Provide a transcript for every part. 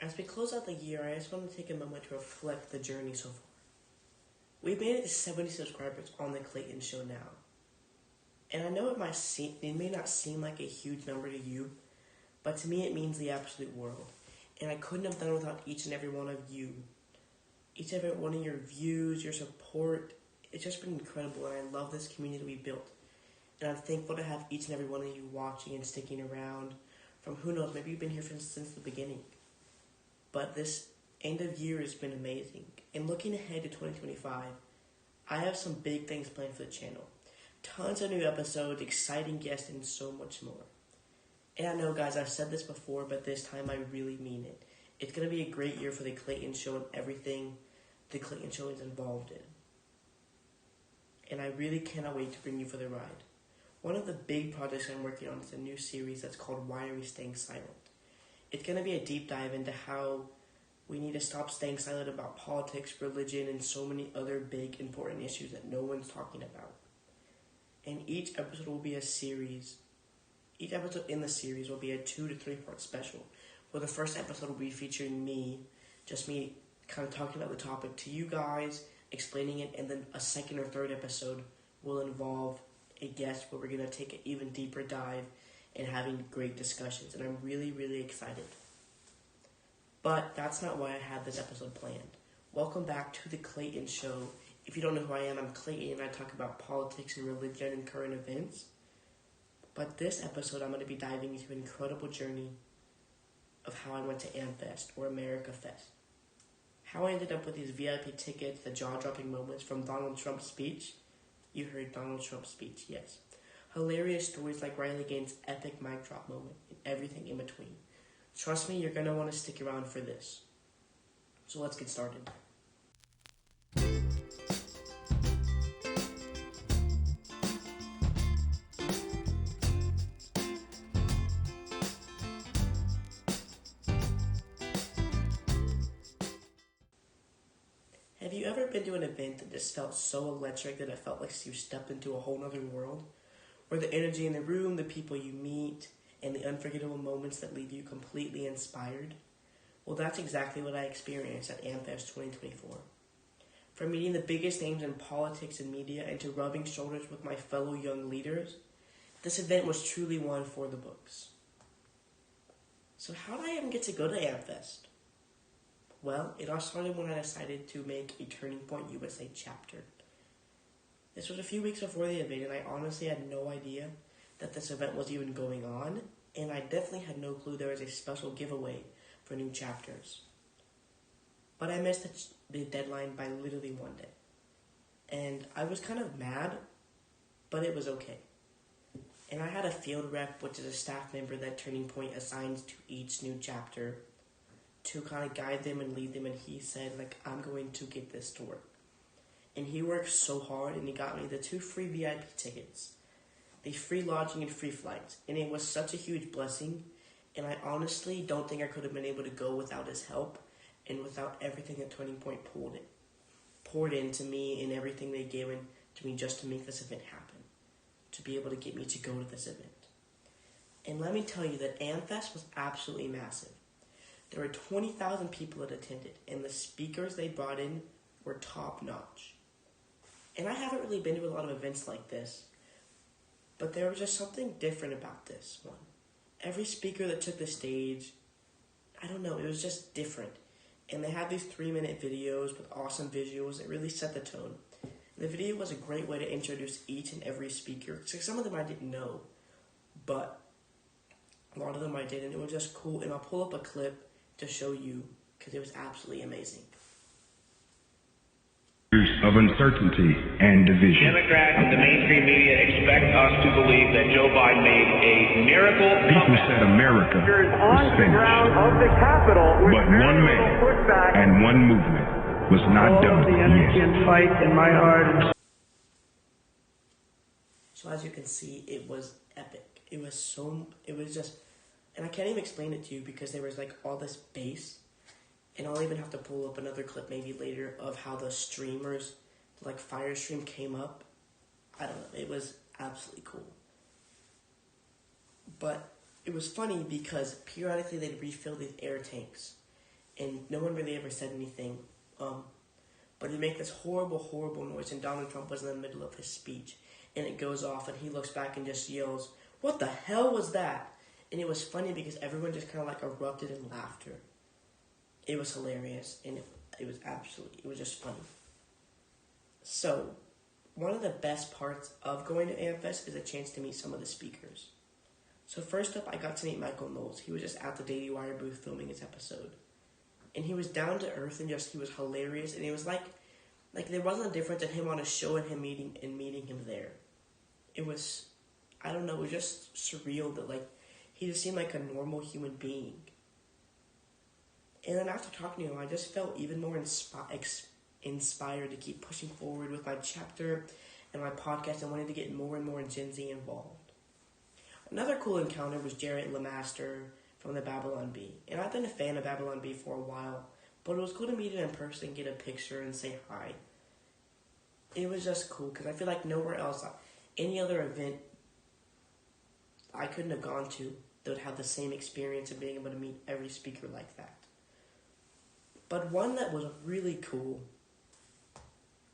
As we close out the year, I just want to take a moment to reflect the journey so far. We've made it to 70 subscribers on the Clayton Show now. And I know it may not seem like a huge number to you, but to me it means the absolute world. And I couldn't have done it without each and every one of you. Each and every one of your views, your support. It's just been incredible, and I love this community we built. And I'm thankful to have each and every one of you watching and sticking around from, who knows, maybe you've been here since the beginning. But this end of year has been amazing. And looking ahead to 2025, I have some big things planned for the channel. Tons of new episodes, exciting guests, and so much more. And I know, guys, I've said this before, but this time I really mean it. It's going to be a great year for the Clayton Show and everything the Clayton Show is involved in. And I really cannot wait to bring you for the ride. One of the big projects I'm working on is a new series that's called Why Are We Staying Silent? It's going to be a deep dive into how we need to stop staying silent about politics, religion, and so many other big, important issues that no one's talking about. And each episode will be a series. Each episode in the series will be a 2 to 3 part special, where the first episode will be featuring me kind of talking about the topic to you guys, explaining it, and then a second or third episode will involve a guest where we're going to take an even deeper dive and having great discussions. And I'm really, really excited. But that's not why I had this episode planned. Welcome back to the Clayton Show. If you don't know who I am, I'm Clayton, and I talk about politics and religion and current events. But this episode, I'm going to be diving into an incredible journey of how I went to AmericaFest, or AmericaFest. How I ended up with these VIP tickets, the jaw-dropping moments from Donald Trump's speech. You heard Donald Trump's speech, yes. Hilarious stories like Riley Gaines' epic mic drop moment, and everything in between. Trust me, you're going to want to stick around for this. So let's get started. Have you ever been to an event that just felt so electric that it felt like you stepped into a whole other world? Where the energy in the room, the people you meet, and the unforgettable moments that leave you completely inspired? Well, that's exactly what I experienced at AmericaFest 2024. From meeting the biggest names in politics and media and to rubbing shoulders with my fellow young leaders, this event was truly one for the books. So how did I even get to go to AmericaFest? Well, it all started when I decided to make a Turning Point USA chapter. This was a few weeks before the event, and I honestly had no idea that this event was even going on, and I definitely had no clue there was a special giveaway for new chapters. But I missed the deadline by literally one day. And I was kind of mad, but it was okay. And I had a field rep, which is a staff member that Turning Point assigns to each new chapter, to kind of guide them and lead them, and he said, I'm going to get this to work. And he worked so hard, and he got me the 2 free VIP tickets, the free lodging and free flights, and it was such a huge blessing, and I honestly don't think I could have been able to go without his help, and without everything that Turning Point poured into me, and everything they gave to me just to make this event happen, to be able to get me to go to this event. And let me tell you that AmericaFest was absolutely massive. There were 20,000 people that attended, and the speakers they brought in were top-notch. And I haven't really been to a lot of events like this, but there was just something different about this one. Every speaker that took the stage, I don't know, it was just different. And they had these 3-minute videos with awesome visuals that really set the tone. And the video was a great way to introduce each and every speaker. So some of them I didn't know, but a lot of them I did, and it was just cool. And I'll pull up a clip to show you, because it was absolutely amazing. Of uncertainty and division. Democrats and the mainstream media expect us to believe that Joe Biden made a miracle People comeback. said America was on the ground finished, of the Capitol, but one man and one movement was not done the energy yet. and fight in my heart. So as you can see, it was epic. It was just, and I can't even explain it to you because there was all this bass. And I'll even have to pull up another clip maybe later of how the streamers, Fire Stream came up. I don't know. It was absolutely cool. But it was funny because periodically they'd refill these air tanks. and no one really ever said anything. But it made this horrible, horrible noise, and Donald Trump was in the middle of his speech, and it goes off, and he looks back and just yells, "What the hell was that?" And it was funny because everyone just kind of like erupted in laughter. It was hilarious, and it was just funny. So, one of the best parts of going to AmericaFest is a chance to meet some of the speakers. So first up, I got to meet Michael Knowles. He was just at the Daily Wire booth filming his episode. And he was down to earth and he was hilarious. And it was like there wasn't a difference in him on a show and him meeting him there. It was, I don't know, it was just surreal that he just seemed like a normal human being. And then after talking to him, I just felt even more inspired to keep pushing forward with my chapter and my podcast and wanted to get more and more Gen Z involved. Another cool encounter was Jared Lemaster from the Babylon Bee. And I've been a fan of Babylon Bee for a while, but it was cool to meet him in person, get a picture, and say hi. It was just cool, because I feel like nowhere else, any other event I couldn't have gone to that would have the same experience of being able to meet every speaker like that. But one that was really cool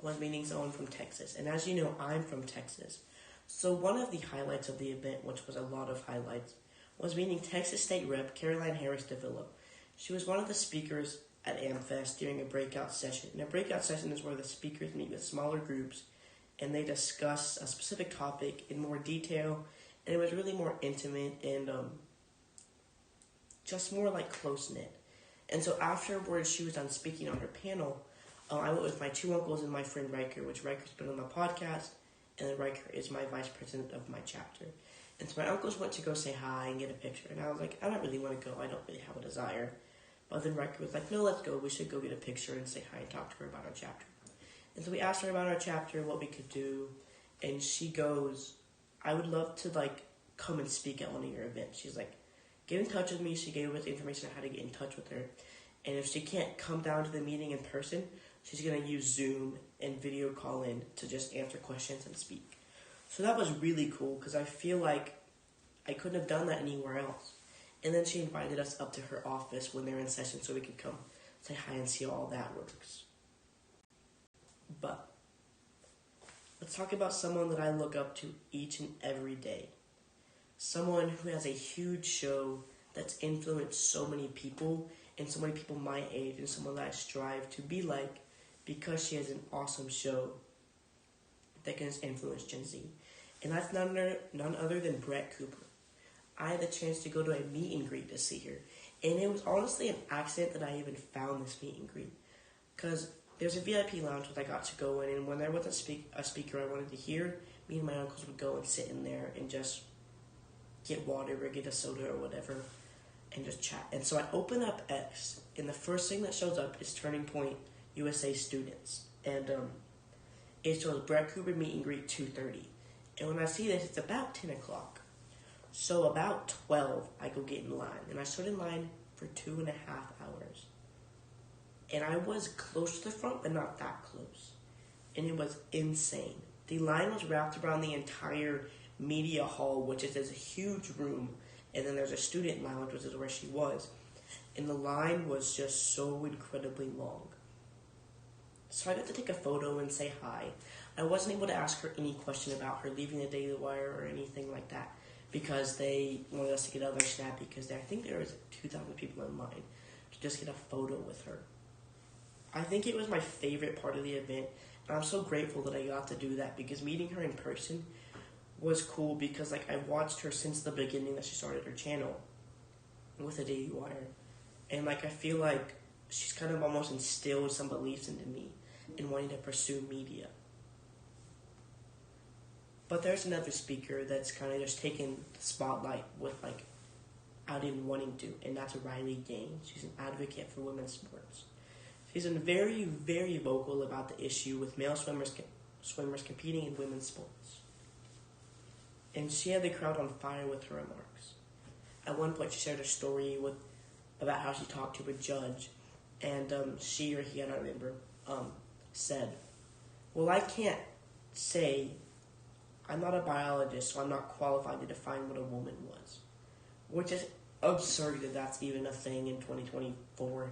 was meeting someone from Texas. And as you know, I'm from Texas. So one of the highlights of the event, which was a lot of highlights, was meeting Texas State Rep Caroline Harris DeVillo. She was one of the speakers at AmFest during a breakout session. And a breakout session is where the speakers meet with smaller groups and they discuss a specific topic in more detail. And it was really more intimate and just more close-knit. And so afterwards, she was done speaking on her panel. I went with my two uncles and my friend Riker, which Riker's been on the podcast, and then Riker is my vice president of my chapter. And so my uncles went to go say hi and get a picture. And I was like, I don't really want to go. I don't really have a desire. But then Riker was like, no, let's go. We should go get a picture and say hi and talk to her about our chapter. And so we asked her about our chapter, what we could do. And she goes, I would love to, come and speak at one of your events. She's like, get in touch with me. She gave us the information on how to get in touch with her. And if she can't come down to the meeting in person, she's going to use Zoom and video call in to just answer questions and speak. So that was really cool because I feel like I couldn't have done that anywhere else. And then she invited us up to her office when they're in session so we could come say hi and see how all that works. But let's talk about someone that I look up to each and every day. Someone who has a huge show that's influenced so many people and so many people my age and someone that I strive to be like because she has an awesome show that can influence Gen Z. And that's none other than Brett Cooper. I had the chance to go to a meet and greet to see her. And it was honestly an accident that I even found this meet and greet. Because there's a VIP lounge that I got to go in, and when there was a speaker I wanted to hear, me and my uncles would go and sit in there and just get water or get a soda or whatever and just chat. And so I open up X, and the first thing that shows up is Turning Point USA students. And it shows Brett Cooper meet and greet 2:30. And when I see this, it's about 10 o'clock. So about 12, I go get in line. And I stood in line for 2.5 hours. And I was close to the front, but not that close. And it was insane. The line was wrapped around the entire media hall, which is a huge room. And then there's a student lounge, which is where she was. And the line was just so incredibly long. So I got to take a photo and say hi. I wasn't able to ask her any question about her leaving the Daily Wire or anything like that because they wanted us to get out their snap because I think there was 2,000 people in line to just get a photo with her. I think it was my favorite part of the event, and I'm so grateful that I got to do that because meeting her in person was cool because I've watched her since the beginning that she started her channel with the Daily Wire. And I feel like she's kind of almost instilled some beliefs into me in wanting to pursue media. But there's another speaker that's kind of just taken the spotlight without even wanting to, and that's Riley Gaines. She's an advocate for women's sports. She's been very, very vocal about the issue with male swimmers competing in women's sports. And she had the crowd on fire with her remarks. At one point, she shared a story about how she talked to a judge, and she or he, I don't remember, said, well, I can't say, I'm not a biologist, so I'm not qualified to define what a woman was. Which is absurd that that's even a thing in 2024.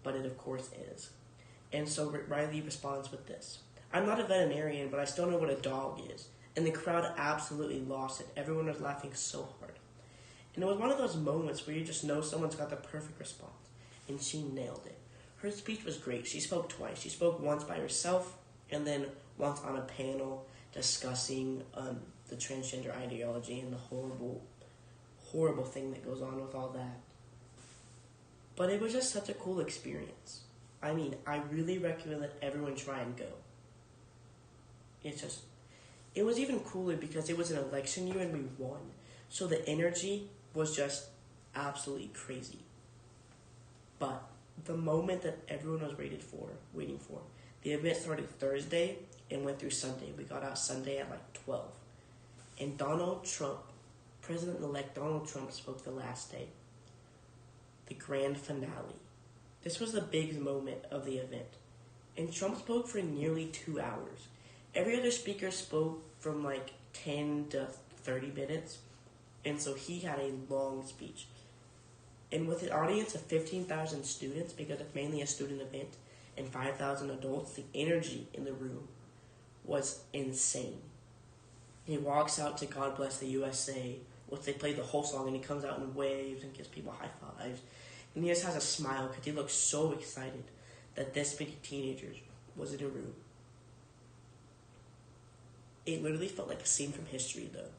but it of course is. And so Riley responds with this. I'm not a veterinarian, but I still know what a dog is. And the crowd absolutely lost it. Everyone was laughing so hard. And it was one of those moments where you just know someone's got the perfect response. And she nailed it. Her speech was great. She spoke twice. She spoke once by herself, and then once on a panel discussing the transgender ideology and the horrible, horrible thing that goes on with all that. But it was just such a cool experience. I mean, I really recommend that everyone try and go. It was even cooler because it was an election year and we won. So the energy was just absolutely crazy. But the moment that everyone was waiting for, the event started Thursday and went through Sunday. We got out Sunday at like 12. And Donald Trump, President-elect Donald Trump, spoke the last day. The grand finale. This was the big moment of the event. And Trump spoke for nearly 2 hours. Every other speaker spoke from like 10 to 30 minutes. And so he had a long speech. And with an audience of 15,000 students, because it's mainly a student event, and 5,000 adults, the energy in the room was insane. He walks out to God Bless the USA, which they play the whole song, and he comes out and waves and gives people high fives. And he just has a smile because he looks so excited that this many teenagers was in a room. It literally felt like a scene from history, though.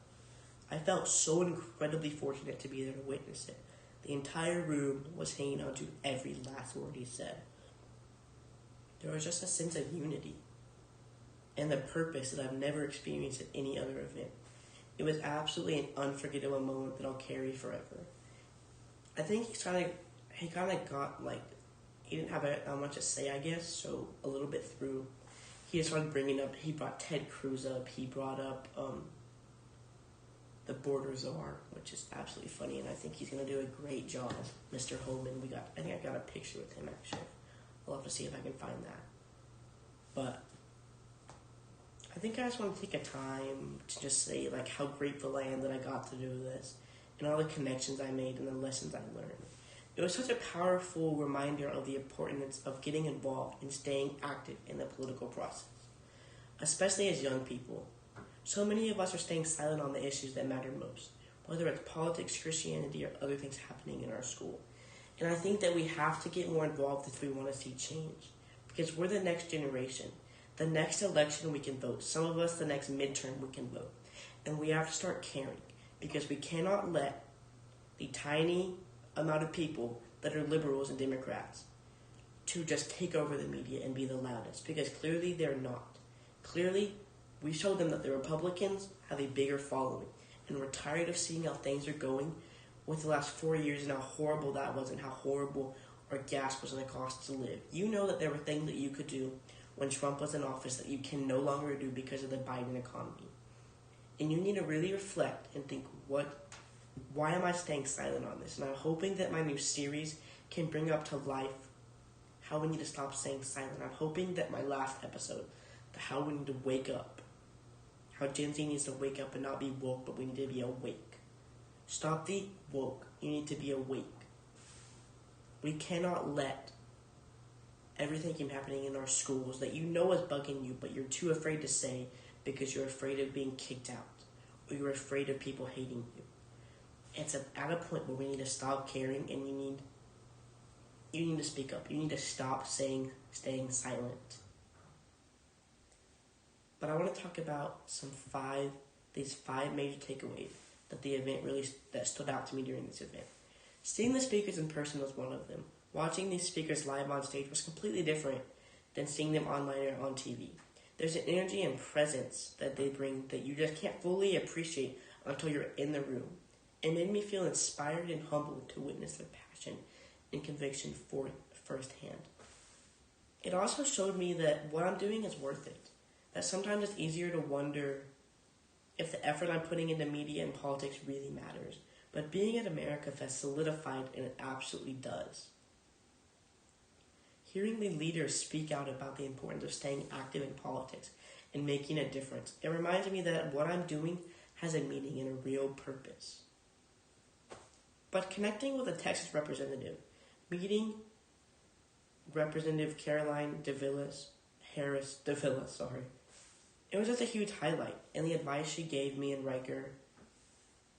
I felt so incredibly fortunate to be there to witness it. The entire room was hanging on to every last word he said. There was just a sense of unity and the purpose that I've never experienced at any other event. It was absolutely an unforgettable moment that I'll carry forever. I think he kind of got like, he didn't have much to say, I guess, so a little bit through. He just started bringing up, he brought Ted Cruz up, he brought up the border czar, which is absolutely funny, and I think he's going to do a great job. Mr. Holman, I think I got a picture with him, actually. I'll have to see if I can find that. But I think I just want to take a time to just say like how grateful I am that I got to do this, and all the connections I made and the lessons I learned. It was such a powerful reminder of the importance of getting involved and staying active in the political process, especially as young people. So many of us are staying silent on the issues that matter most, whether it's politics, Christianity, or other things happening in our school. And I think that we have to get more involved if we want to see change, because we're the next generation. The next election we can vote. Some of us, the next midterm we can vote. And we have to start caring, because we cannot let the tiny amount of people that are liberals and Democrats to just take over the media and be the loudest, because clearly they're not. Clearly, we showed them that the Republicans have a bigger following, and we're tired of seeing how things are going with the last 4 years and how horrible that was and how horrible our gas was going to cost to live. You know that there were things that you could do when Trump was in office that you can no longer do because of the Biden economy. And you need to really reflect and think, why am I staying silent on this? And I'm hoping that my new series can bring up to life how we need to stop staying silent. I'm hoping that my last episode, how we need to wake up, how Gen Z needs to wake up and not be woke, but we need to be awake. Stop the woke. You need to be awake. We cannot let everything keep happening in our schools that you know is bugging you, but you're too afraid to say because you're afraid of being kicked out or you're afraid of people hating you. It's at a point where we need to stop caring, and you need to speak up. You need to stop staying silent. But I want to talk about these five major takeaways that the event that stood out to me during this event. Seeing the speakers in person was one of them. Watching these speakers live on stage was completely different than seeing them online or on TV. There's an energy and presence that they bring that you just can't fully appreciate until you're in the room. It made me feel inspired and humbled to witness their passion and conviction for it firsthand. It also showed me that what I'm doing is worth it. That sometimes it's easier to wonder if the effort I'm putting into media and politics really matters. But being at AmericaFest solidified, and it absolutely does. Hearing the leaders speak out about the importance of staying active in politics and making a difference, it reminds me that what I'm doing has a meaning and a real purpose. But connecting with a Texas representative, meeting Representative Caroline Harris DeVilla, it was just a huge highlight, and the advice she gave me and Riker,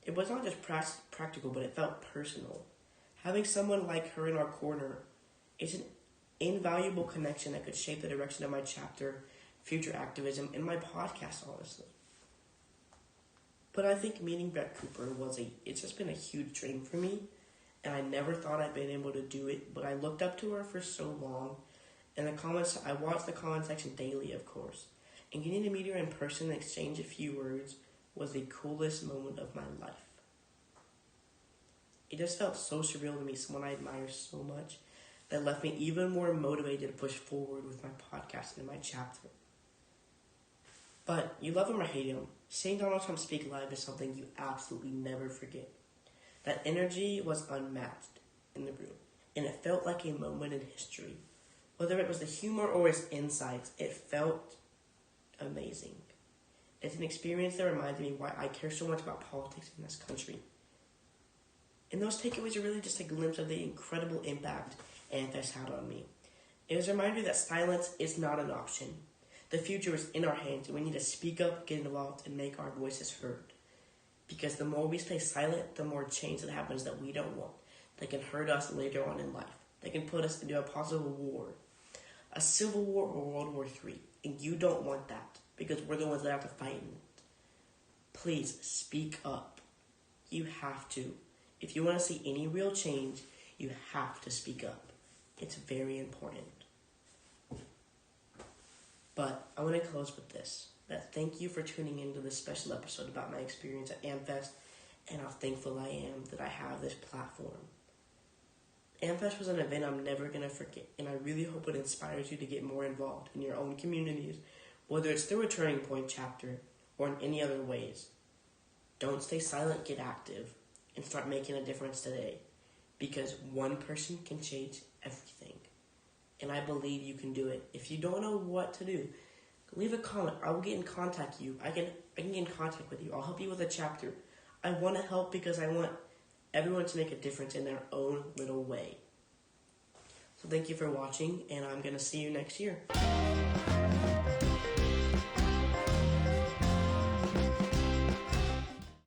it was not just practical, but it felt personal. Having someone like her in our corner is an invaluable connection that could shape the direction of my chapter, future activism, and my podcast, honestly. But I think meeting Brett Cooper it's just been a huge dream for me, and I never thought I'd been able to do it, but I looked up to her for so long, and I watched the comment section daily, of course, and getting to meet her in person and exchange a few words was the coolest moment of my life. It just felt so surreal to meet someone I admire so much that left me even more motivated to push forward with my podcast and my chapter. But you love him or hate him, seeing Donald Trump speak live is something you absolutely never forget. That energy was unmatched in the room, and it felt like a moment in history. Whether it was the humor or his insights, it felt amazing. It's an experience that reminds me why I care so much about politics in this country. And those takeaways are really just a glimpse of the incredible impact AmericaFest had on me. It was a reminder that silence is not an option. The future is in our hands, and we need to speak up, get involved, and make our voices heard. Because the more we stay silent, the more change that happens that we don't want. That can hurt us later on in life. That can put us into a possible war. A civil war or World War III. And you don't want that, because we're the ones that have to fight in it. Please, speak up. You have to. If you want to see any real change, you have to speak up. It's very important. But I want to close with this. That thank you for tuning into this special episode about my experience at AmericaFest and how thankful I am that I have this platform. AmericaFest was an event I'm never going to forget, and I really hope it inspires you to get more involved in your own communities, whether it's through a Turning Point chapter or in any other ways. Don't stay silent, get active, and start making a difference today, because one person can change everything. And I believe you can do it. If you don't know what to do, leave a comment. I will get in contact with you. I can get in contact with you. I'll help you with a chapter. I want to help because I want everyone to make a difference in their own little way. So thank you for watching, and I'm going to see you next year.